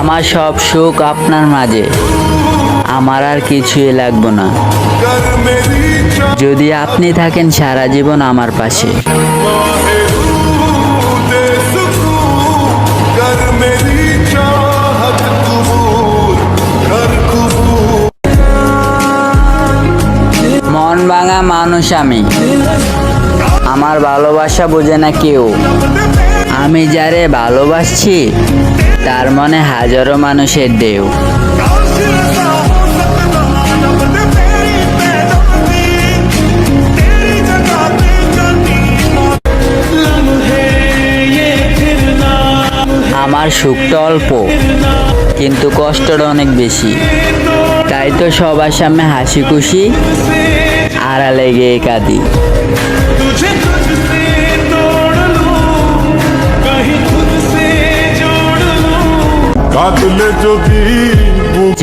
আমার সব সুখ আপনার মাঝে, আমার আর কিছুই লাগবে না। যদি আপনি থাকেন সারা জীবন আমার পাশে। মন ভাঙা মানুষ আমি, আমার ভালোবাসা বোঝে না কেউ। আমি যারে ভালোবাসছি তার মনে হাজারো মানুষের ঢেউ। আমার সুখটা অল্প কিন্তু কষ্টটা অনেক বেশি, তাই তো সবার সামনে হাসি খুশি আড়ালে গিয়ে কাঁদি।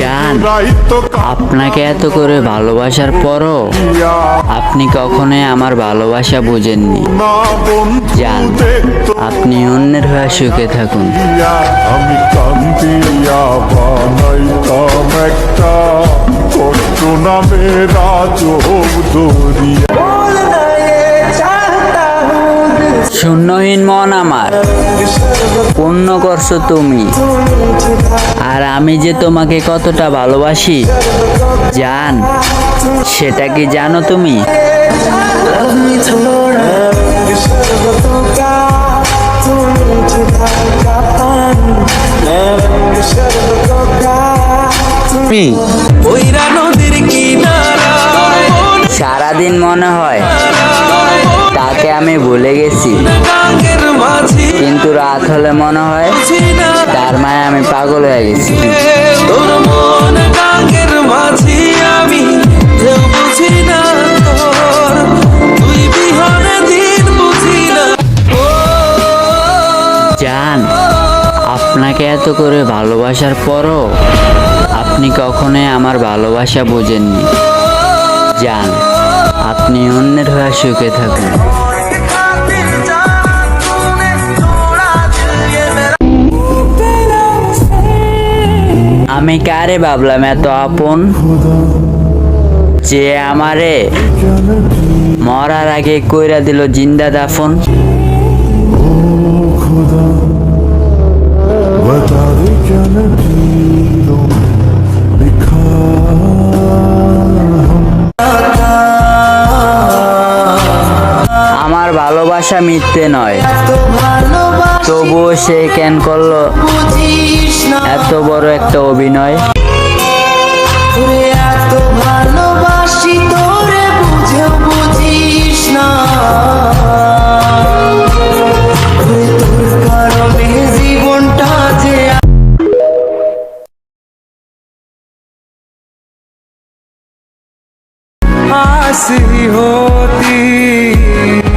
জান, আপনাকে এত করে ভালোবাসার পরও আপনি কখনোই আমার ভালোবাসা বুঝেননি। জান, আপনি অন্যের হয়ে সুখে থাকুন। আমি কান্দিয়া বানাইতাম একটা কষ্ট নামে রাজব দরিয়া। শূন্যহীন মন আমার পূর্ণ করছো তুমি, আর আমি যে তোমাকে কতটা ভালোবাসি জান, সেটা কি জানো তুমি? সারাদিন মনে হয় তাকে আমি ভুলে গেছি, কিন্তু রাত হলে মনে হয় তার মায়ে আমি পাগল হয়ে গেছি। জান, আপনাকে এত করে ভালোবাসার পরও আপনি কখনোই আমার ভালোবাসা বোঝেননি। জান, আপনি অন্যের হয়ে সুখে থাকুন। আমি কারে ভাবলাম এত আপন, যে আমারে মরার আগে কইরা দিল জিন্দা দাফন। আমার ভালোবাসা মিথ্যে নয়, তবুও সে কেন করলো এত বড় একটা অভিনয়।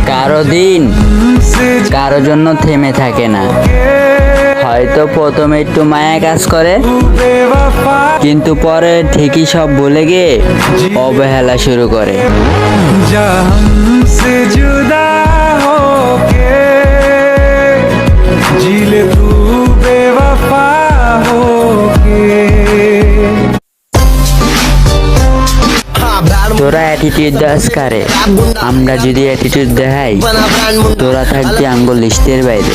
কারো দিন কারো জন্য থেমে থাকে না, হয়তো প্রথমে একটু মায়া কাজ করে, কিন্তু পরে ঠিকই সব ভুলে গিয়ে অবহেলা শুরু করে। তোরা অ্যাটিটিউড দাস কারে, আমরা যদি অ্যাটিটিউড দেখাই তোরা থাকবি আঙ্গুল লিস্টের বাইরে।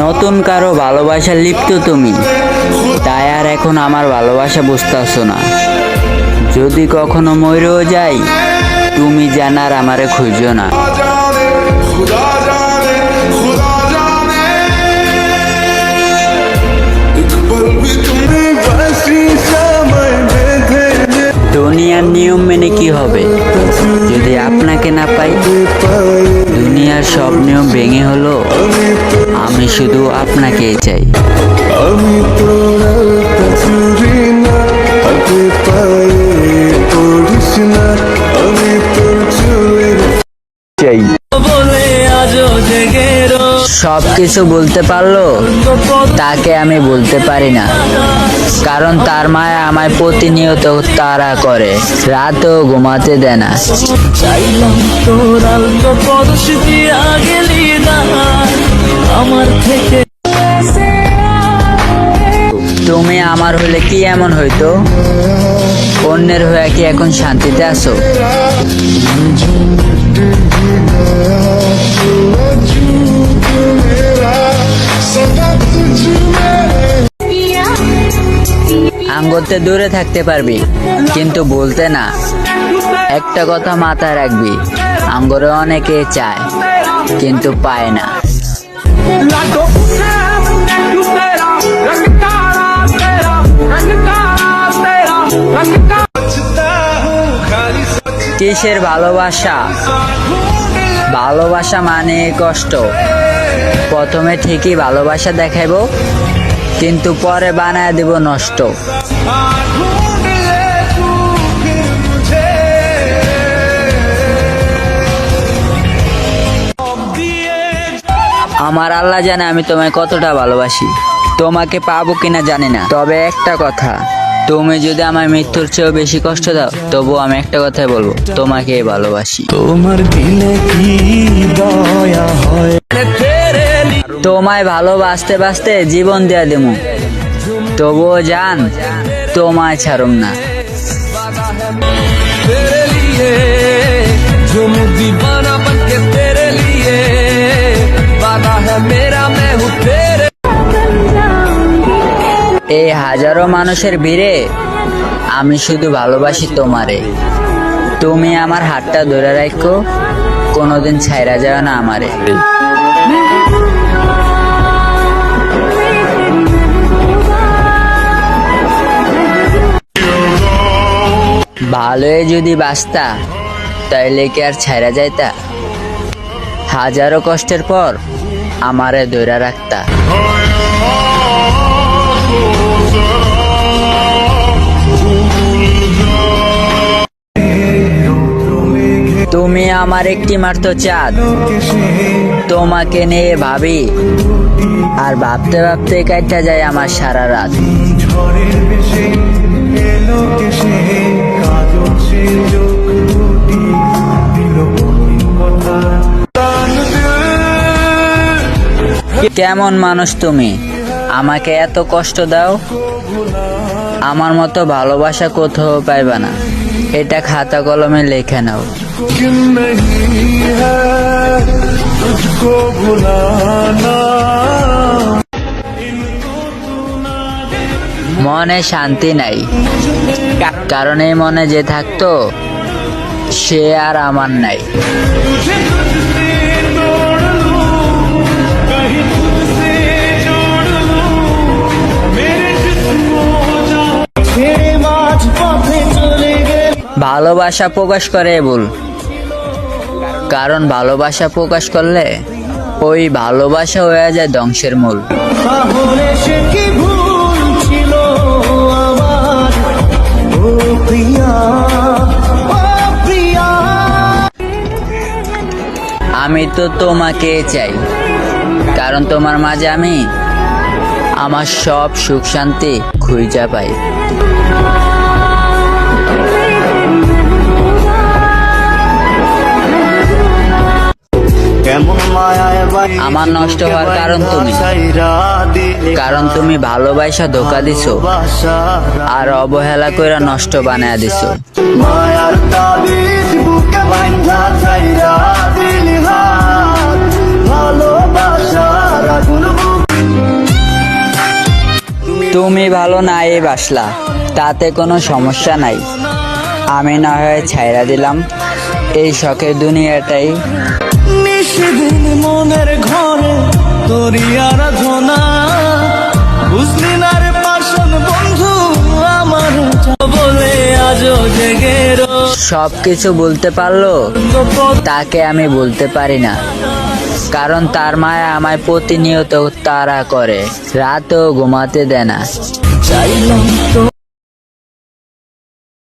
নতুন কারো ভালোবাসা লিপ্ত তুমি, তাই আর এখন আমার ভালোবাসা বুঝতেছো না। যদি কখনো মরেও যাই তুমি জানার আমারে খুঁজো না। দুনিয়ার নিয়ম মেনে কি হবে যদি আপনাকে না পাই? দুনিয়ার সব নিয়ম ভেঙে হলো আমি শুধু আপনাকেই চাই। আমি তোরা চুরি না হাতে পায়ে পড়িস না, আমি তোর চুলের চাই। সব কিছু বলতে পারলো তাকে আমি বলতে পারি না। কারণ তার মায়া আমায় প্রতিনিয়ত তাড়া করে, রাতও ঘুমাতে দেয় না। চাইলাম তোর আলতো পরশ দিয়া গেলি না আমার থেকে। তুমি আমার হলে কি এমন হইতো? অন্যের হয়ে কি এখন শান্তিতে আছো? আঙ্গুলতে দূরে থাকতে পারবি কিন্তু বলতে না। একটা কথা মাথায় রাখবি, আঙ্গুরে অনেকে চায় কিন্তু পায় না। কিসের ভালোবাসা? ভালোবাসা মানে কষ্ট। প্রথমে ঠিকই ভালোবাসা দেখাইবো কিন্তু পরে বানায় দেব নষ্ট। আমার আল্লাহ জানে আমি তোমায় কতটা ভালোবাসি। তোমাকে পাবো কিনা জানি না, তবে একটা কথা, তুমি যদি আমার মৃত্যুর চেয়েও বেশি কষ্ট দাও তবু আমি একটা কথাই বলবো, তোমাকে ভালোবাসি। তোমার দিলে কি দয়া হয়, তোমায় ভালোবাসতে বাসতে জীবন দেয়া দেবো, তবুও জান তোমায় ছাড়ুম না। तेरे लिए जो मैं दीवाना बन के तेरे लिए वादा है मेरा मैं हूँ तेरे। এই হাজারো মানুষের ভিড়ে আমি শুধু ভালোবাসি তোমারে। তুমি আমার হাতটা ধরে রাখো, কোনোদিন ছাইরা যাও না আমারে। ভালোই যদি বাঁচতা তাইলে কি আর ছাইরা যাইতা? হাজারো কষ্টের পর আমারে ধরে রাখতা। তুমি আমার একটি মাত্র চাঁদ, তোমাকে নিয়ে ভাবি আর ভাবতে ভাবতে কাটতে যায় আমার সারা রাত। ঝড়ের বেশে এলো কেসে কাজল সে চোখ দুটি দিল কোন কথা। কেমন মানুষ তুমি, আমাকে এত কষ্ট দাও? আমার মতো ভালোবাসা কোথাও পাইবা না, এটা খাতা কলমে লেখে নাও। मुमकिन नहीं है तुझको भुलाना। মনে শান্তি নাই, কারণ এই মনে যে থাকতো সে আর আমার নাই। तुझे तुझसे तोड़ लूं, कहीं तुझसे जोड़ लूं, मेरे जिस्म को जा ছেড়ে মাঝ পথে চলে গেল। ভালোবাসা প্রকাশ করে ভুল, কারণ ভালোবাসা প্রকাশ করলে ওই ভালোবাসা হয়ে যায় ধ্বংসের মূল। তাহলে সে কি ভুল ছিল আমার, ও প্রিয়া ও প্রিয়া। আমি তো তোমাকে চাই, কারণ তোমার মাঝে আমি আমার সব সুখ শান্তি খুঁজে পাই। কেমন মায়ায় আমার নষ্ট হওয়ার কারণ তুমি, কারণ তুমি ভালোবাসা ধোকা দিছো আর অবহেলা কইরা নষ্ট বানায় দিছো। মায়ার তাবিজ বুকে বাঁধা ছাইরা দিলি হাত, ভালোবাসার আগুন তুমি ভালো নাই বাসলা, তাতে কোনো সমস্যা নাই। আমি না হয় ছাইরা দিলাম এই শখের দুনিয়াটাই। নিষেদিন মনের ঘরে তোরি আরাধনা, বুঝলি না রে পাশন বন্ধু আমার বলে আজও জেগে সবকিছু বলতে পারলো তাকে আমি বলতে পারি না, কারণ তার মায়া আমায় প্রতিনিয়ত তাড়া করে, রাতও ঘুমাতে দেয় না। চাইলাম তো